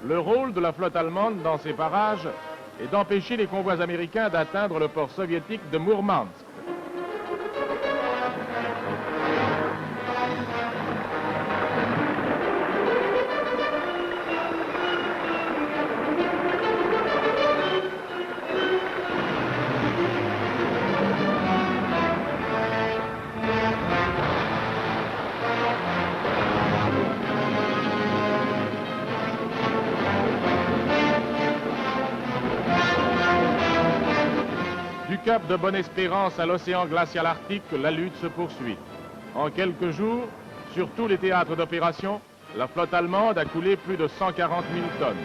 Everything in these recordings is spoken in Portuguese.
Le rôle de la flotte allemande dans ces parages est d'empêcher les convois américains d'atteindre le port soviétique de Mourmansk. Du cap de Bonne-Espérance à l'océan glacial arctique, la lutte se poursuit. En quelques jours, sur tous les théâtres d'opération, la flotte allemande a coulé plus de 140 000 tonnes.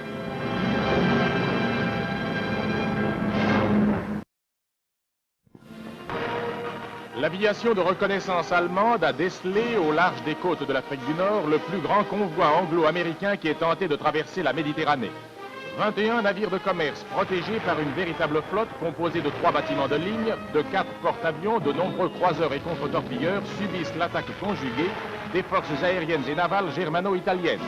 L'aviation de reconnaissance allemande a décelé au large des côtes de l'Afrique du Nord le plus grand convoi anglo-américain qui ait tenté de traverser la Méditerranée. 21 navires de commerce protégés par une véritable flotte composée de 3 bâtiments de ligne, de 4 porte-avions, de nombreux croiseurs et contre-torpilleurs subissent l'attaque conjuguée des forces aériennes et navales germano-italiennes.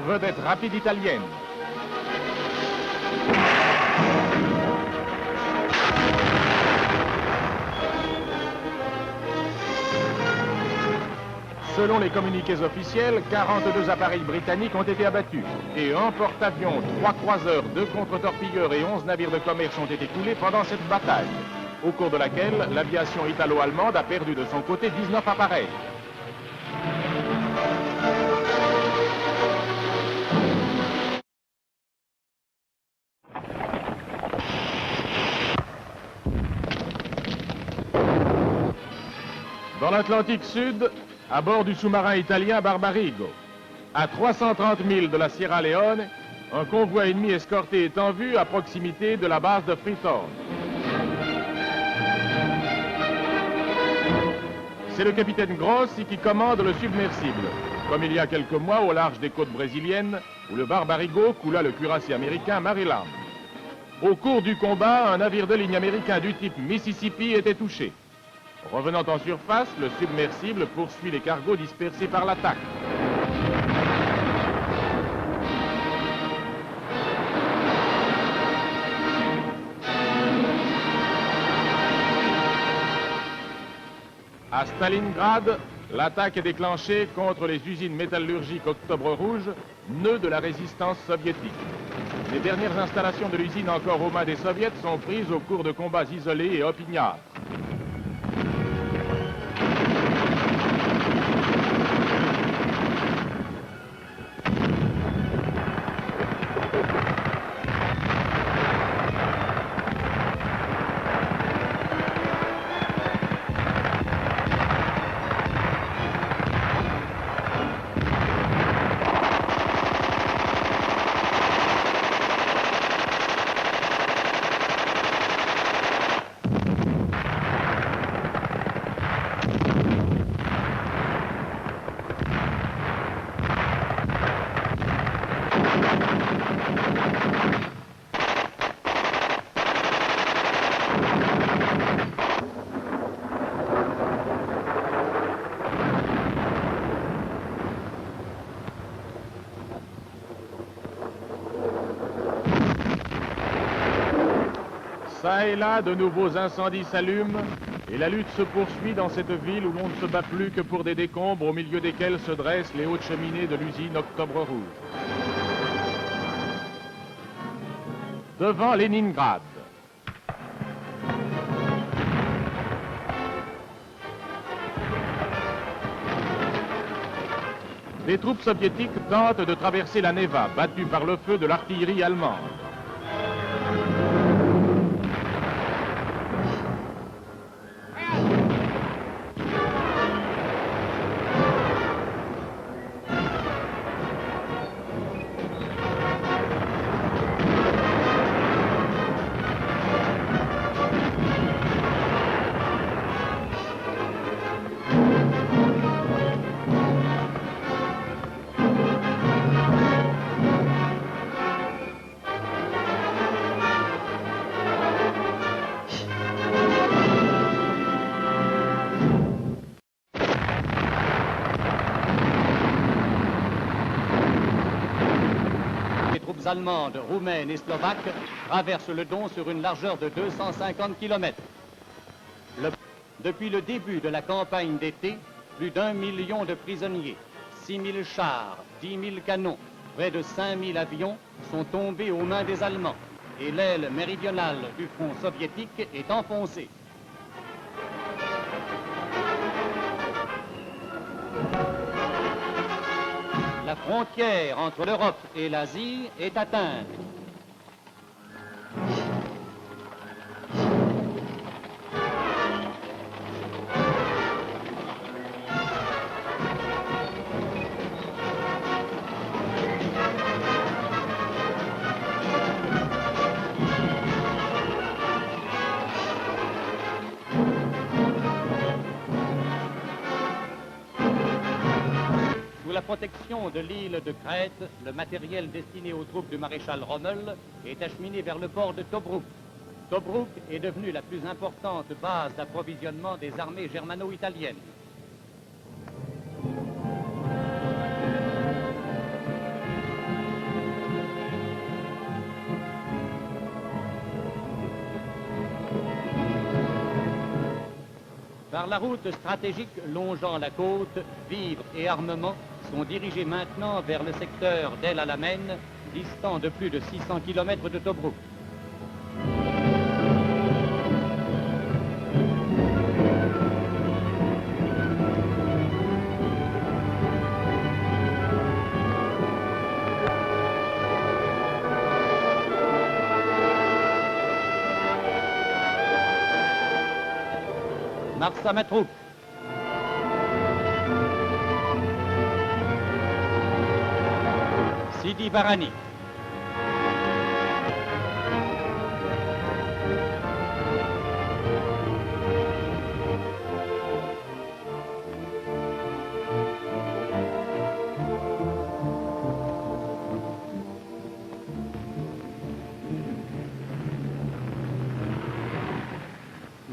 Vedette rapide italienne. Selon les communiqués officiels, 42 appareils britanniques ont été abattus et un porte-avions, 3 croiseurs, 2 contre-torpilleurs et 11 navires de commerce ont été coulés pendant cette bataille, au cours de laquelle l'aviation italo-allemande a perdu de son côté 19 appareils. Dans l'Atlantique Sud, à bord du sous-marin italien Barbarigo, à 330 000 de la Sierra Leone, un convoi ennemi escorté est en vue à proximité de la base de Freetown. C'est le capitaine Grossi qui commande le submersible, comme il y a quelques mois au large des côtes brésiliennes, où le Barbarigo coula le cuirassé américain Maryland. Au cours du combat, un navire de ligne américain du type Mississippi était touché. Revenant en surface, le submersible poursuit les cargos dispersés par l'attaque. À Stalingrad, l'attaque est déclenchée contre les usines métallurgiques Octobre Rouge, nœud de la résistance soviétique. Les dernières installations de l'usine encore aux mains des soviets sont prises au cours de combats isolés et opiniâtres. Ça et là, de nouveaux incendies s'allument et la lutte se poursuit dans cette ville où l'on ne se bat plus que pour des décombres au milieu desquels se dressent les hautes cheminées de l'usine Octobre Rouge. Devant Leningrad. Des troupes soviétiques tentent de traverser la Neva, battues par le feu de l'artillerie allemande. allemandes, roumaines et slovaques traversent le Don sur une largeur de 250 km. Depuis le début de la campagne d'été, plus d'1 million de prisonniers, 6 000 chars, 10 000 canons, près de 5 000 avions sont tombés aux mains des Allemands et l'aile méridionale du front soviétique est enfoncée. La frontière entre l'Europe et l'Asie est atteinte. Sous la protection de l'île de Crète, le matériel destiné aux troupes du maréchal Rommel est acheminé vers le port de Tobrouk. Tobrouk est devenue la plus importante base d'approvisionnement des armées germano-italiennes. Par la route stratégique longeant la côte, vivres et armements sont dirigés maintenant vers le secteur d'El Alamein, distant de plus de 600 km de Tobrouk. Marsa Matruh. Sidi Barani.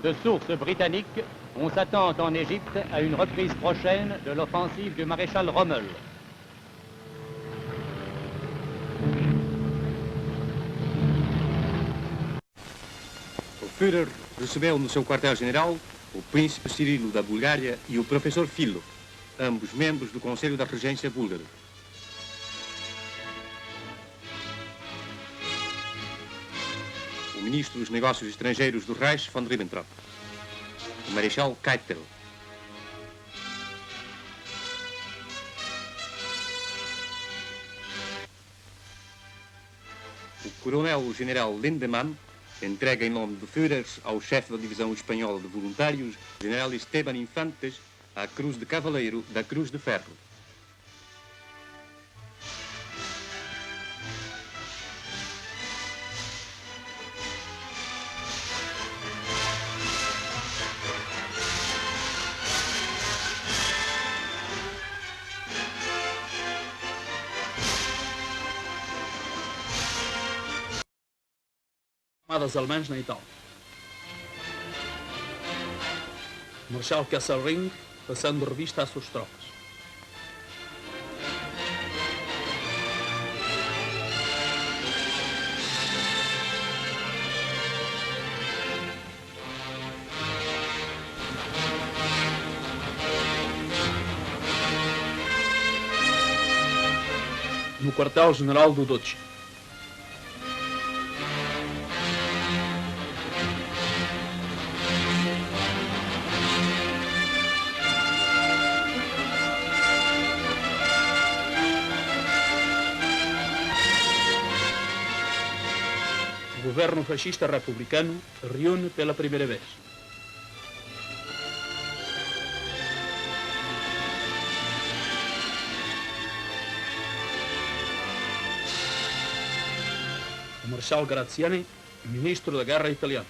De sources britanniques, on s'attend en Égypte à une reprise prochaine de l'offensive du maréchal Rommel. O Führer recebeu no seu quartel-general o príncipe Cirilo da Bulgária e o professor Filo, ambos membros do Conselho da Regência Búlgara. O ministro dos Negócios Estrangeiros do Reich, von Ribbentrop. O marechal Keitel. O coronel-general Lindemann entrega em nome do Führer ao chefe da divisão espanhola de voluntários, general Esteban Infantes, a Cruz de Cavaleiro da Cruz de Ferro. Armadas alemãs na Itália. Marshal Kesselring passando revista às suas tropas. No quartel-general do Doce. O governo fascista republicano reúne pela primeira vez. O Marshal Graziani, ministro da Guerra italiano.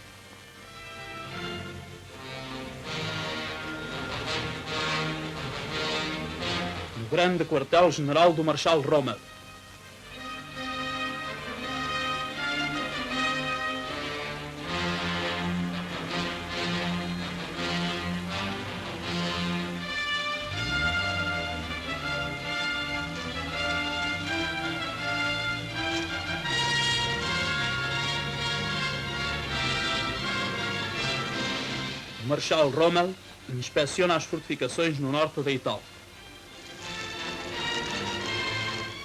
No grande quartel-general do Marshal Rommel. Marechal Rommel inspeciona as fortificações no norte da Itália.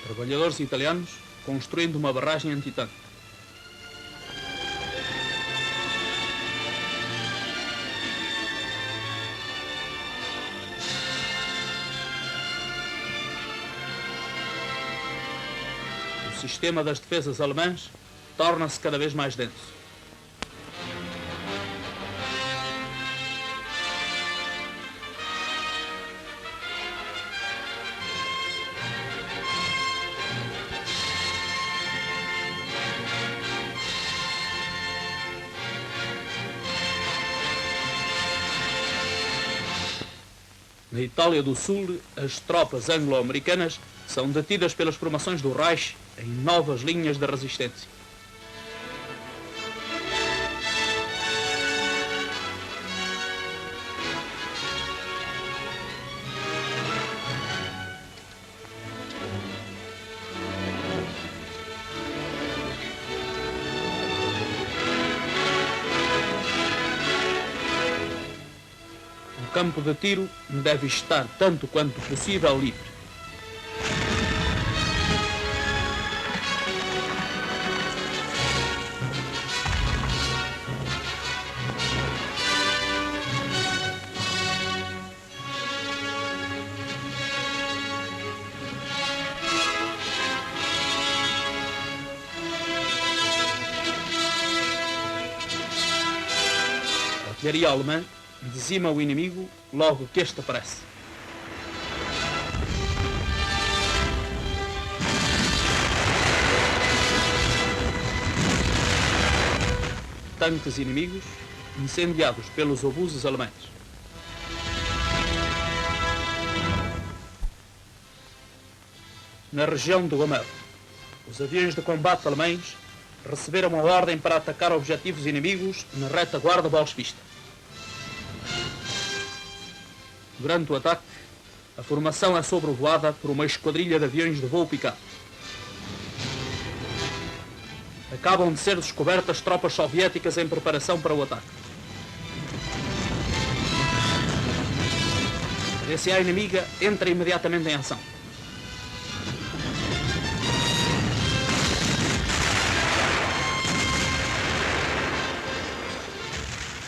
Trabalhadores italianos construindo uma barragem antitanque. O sistema das defesas alemãs torna-se cada vez mais denso. Na Itália do Sul, as tropas anglo-americanas são detidas pelas formações do Reich em novas linhas de resistência. O campo de tiro deve estar tanto quanto possível livre. A artilharia alemã dizima o inimigo logo que este aparece. Tanques inimigos incendiados pelos obuses alemães. Na região de Gomel, os aviões de combate alemães receberam a ordem para atacar objetivos inimigos na retaguarda bolchevista. Durante o ataque, a formação é sobrevoada por uma esquadrilha de aviões de voo picado. Acabam de ser descobertas tropas soviéticas em preparação para o ataque. A DCA inimiga entra imediatamente em ação.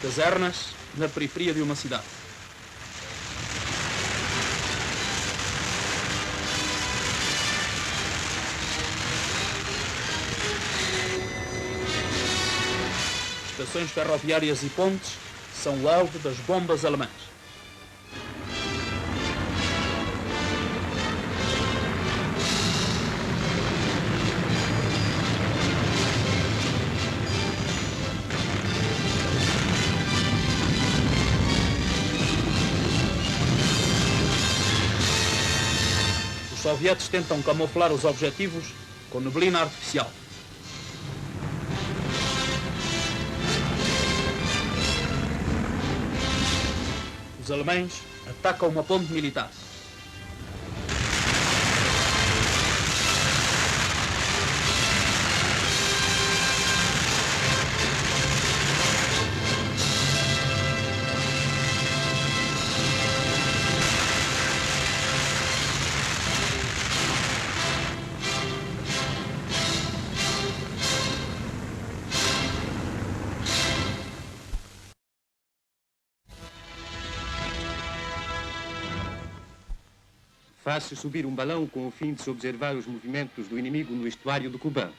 Casernas na periferia de uma cidade. Estações ferroviárias e pontes são o alvo das bombas alemãs. Os sovietes tentam camuflar os objetivos com neblina artificial. Os alemães atacam uma ponte militar. Faz-se subir um balão com o fim de se observar os movimentos do inimigo no estuário do Kuban.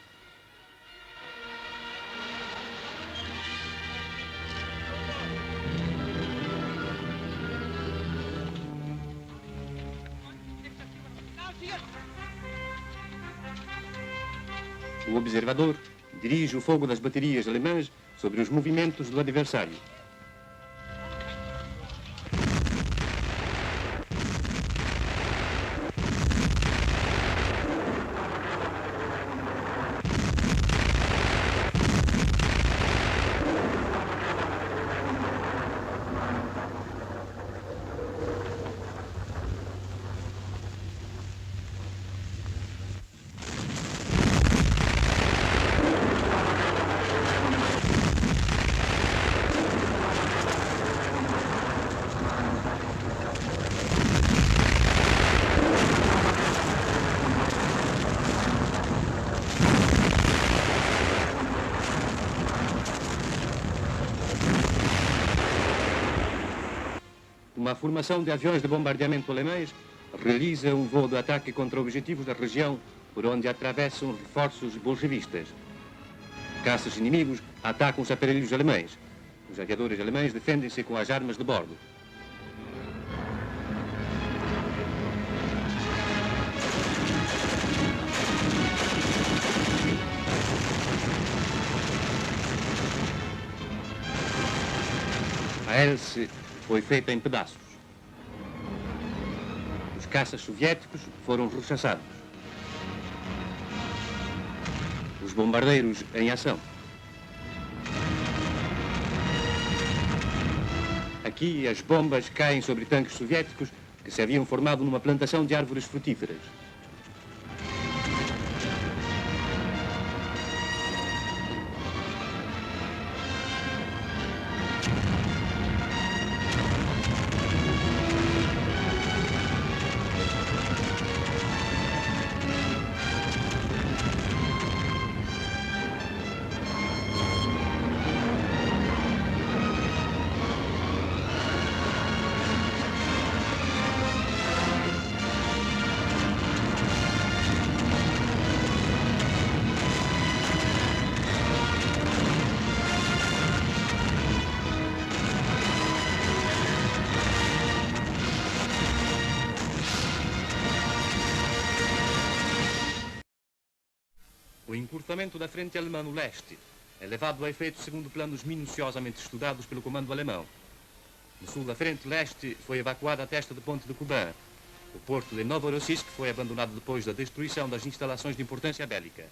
O observador dirige o fogo das baterias alemãs sobre os movimentos do adversário. uma formação de aviões de bombardeamento alemães realiza um voo de ataque contra objetivos da região por onde atravessam reforços bolchevistas. Caças inimigos atacam os aparelhos alemães. Os aviadores alemães defendem-se com as armas de bordo. A hélice foi feita em pedaços. Os caças soviéticos foram rechaçados. Os bombardeiros em ação. Aqui as bombas caem sobre tanques soviéticos que se haviam formado numa plantação de árvores frutíferas. O encurtamento da frente alemã no leste é levado a efeito segundo planos minuciosamente estudados pelo comando alemão. No sul da frente leste foi evacuada a testa de ponte de Kuban. O porto de Novorossiysk foi abandonado depois da destruição das instalações de importância bélica.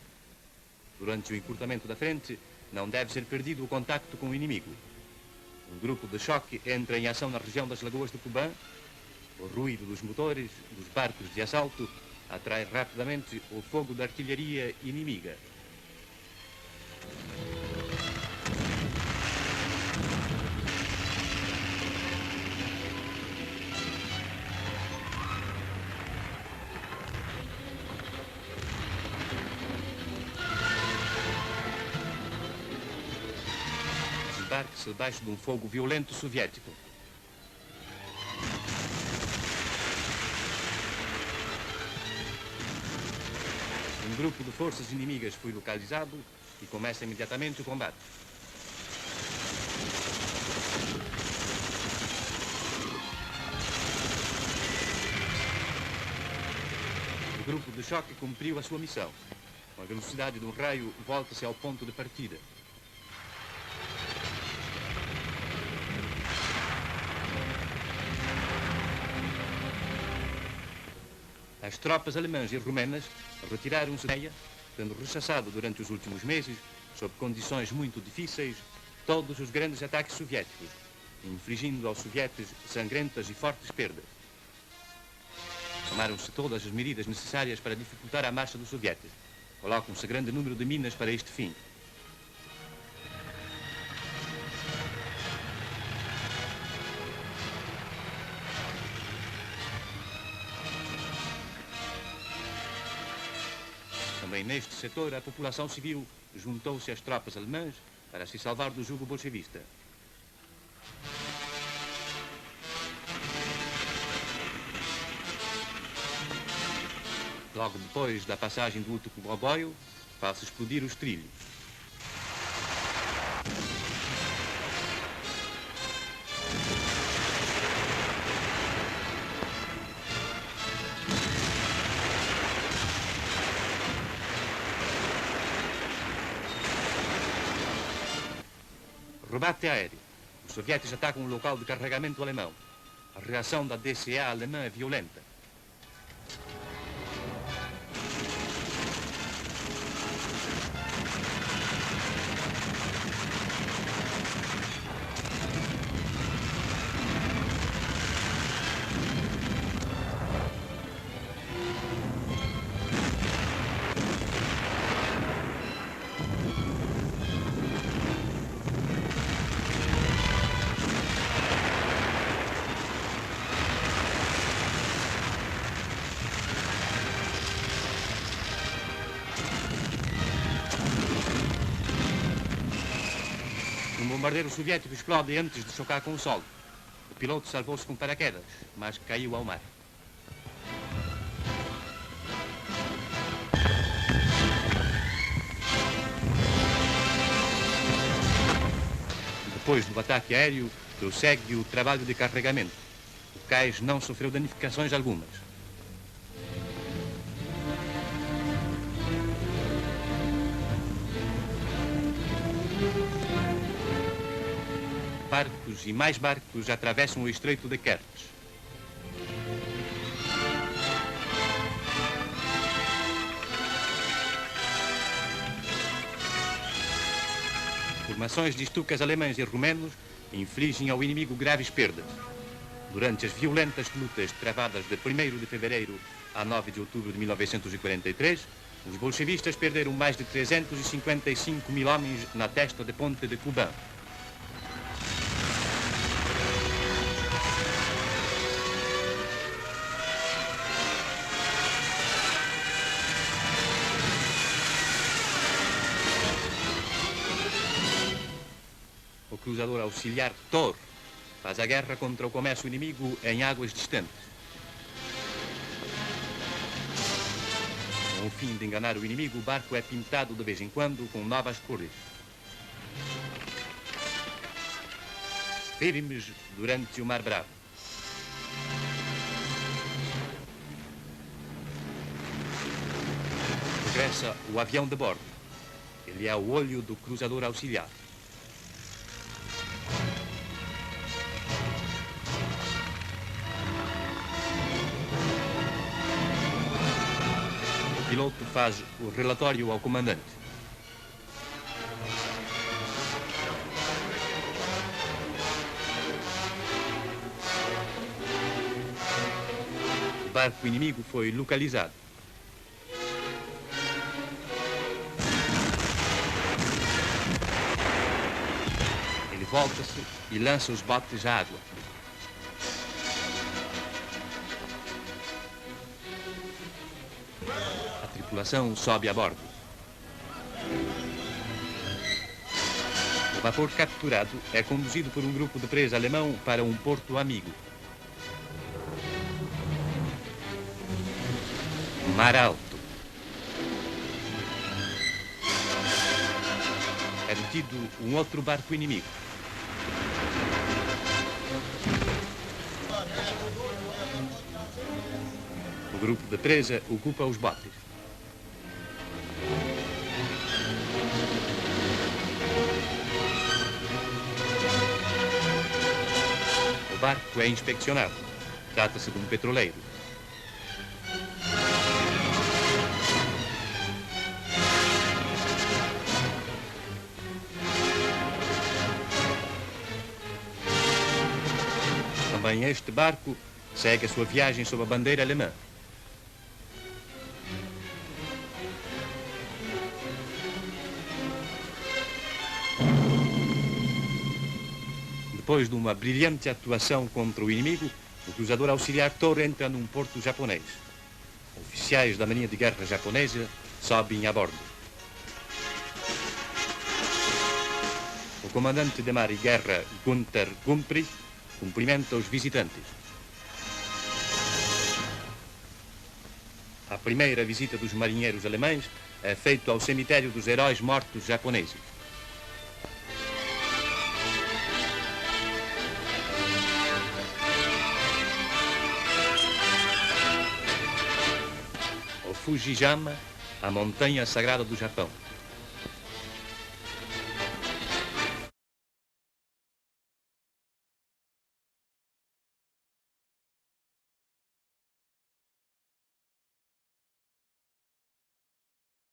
Durante o encurtamento da frente, não deve ser perdido o contacto com o inimigo. Um grupo de choque entra em ação na região das lagoas de Kuban. O ruído dos motores, dos barcos de assalto, atrai rapidamente o fogo da artilharia inimiga. Desembarque-se debaixo de um fogo violento soviético. Um grupo de forças inimigas foi localizado e começa imediatamente o combate. O grupo de choque cumpriu a sua missão. Com a velocidade de um raio, volta-se ao ponto de partida. As tropas alemãs e romenas retiraram-se da Neia, tendo rechaçado durante os últimos meses, sob condições muito difíceis, todos os grandes ataques soviéticos, infligindo aos sovietes sangrentas e fortes perdas. Tomaram-se todas as medidas necessárias para dificultar a marcha dos sovietes. Colocam-se grande número de minas para este fim. Também neste setor, a população civil juntou-se às tropas alemãs para se salvar do jugo bolchevista. Logo depois da passagem do último comboio, faz-se explodir os trilhos. Rebate aéreo. Os soviéticos atacam o local de carregamento alemão. A reação da DCA alemã é violenta. Um bombardeiro soviético explode antes de chocar com o solo. O piloto salvou-se com paraquedas, mas caiu ao mar. Depois do ataque aéreo, prossegue o trabalho de carregamento. O cais não sofreu danificações algumas. Barcos e mais barcos atravessam o Estreito de Kertch. Formações de estucas alemães e romenos infligem ao inimigo graves perdas. Durante as violentas lutas travadas de 1º de fevereiro a 9 de outubro de 1943, os bolchevistas perderam mais de 355 mil homens na testa de ponte de Kuban. O cruzador auxiliar Thor faz a guerra contra o comércio inimigo em águas distantes. Com o fim de enganar o inimigo, o barco é pintado de vez em quando com novas cores. Firmes durante o Mar Bravo. Regressa o avião de bordo. Ele é o olho do cruzador auxiliar. O piloto faz o relatório ao comandante. O barco inimigo foi localizado. Ele volta-se e lança os botes à água. A tripulação sobe a bordo. O vapor capturado é conduzido por um grupo de presa alemão para um porto amigo. Mar Alto. É detido um outro barco inimigo. O grupo de presa ocupa os botes. O barco é inspecionado. Trata-se de um petroleiro. Também este barco segue a sua viagem sob a bandeira alemã. Depois de uma brilhante atuação contra o inimigo, o cruzador auxiliar Thor entra num porto japonês. Oficiais da Marinha de Guerra japonesa sobem a bordo. O comandante de mar e guerra, Gunther Gumprich, cumprimenta os visitantes. A primeira visita dos marinheiros alemães é feita ao cemitério dos heróis mortos japoneses. O Fujiyama, a montanha sagrada do Japão.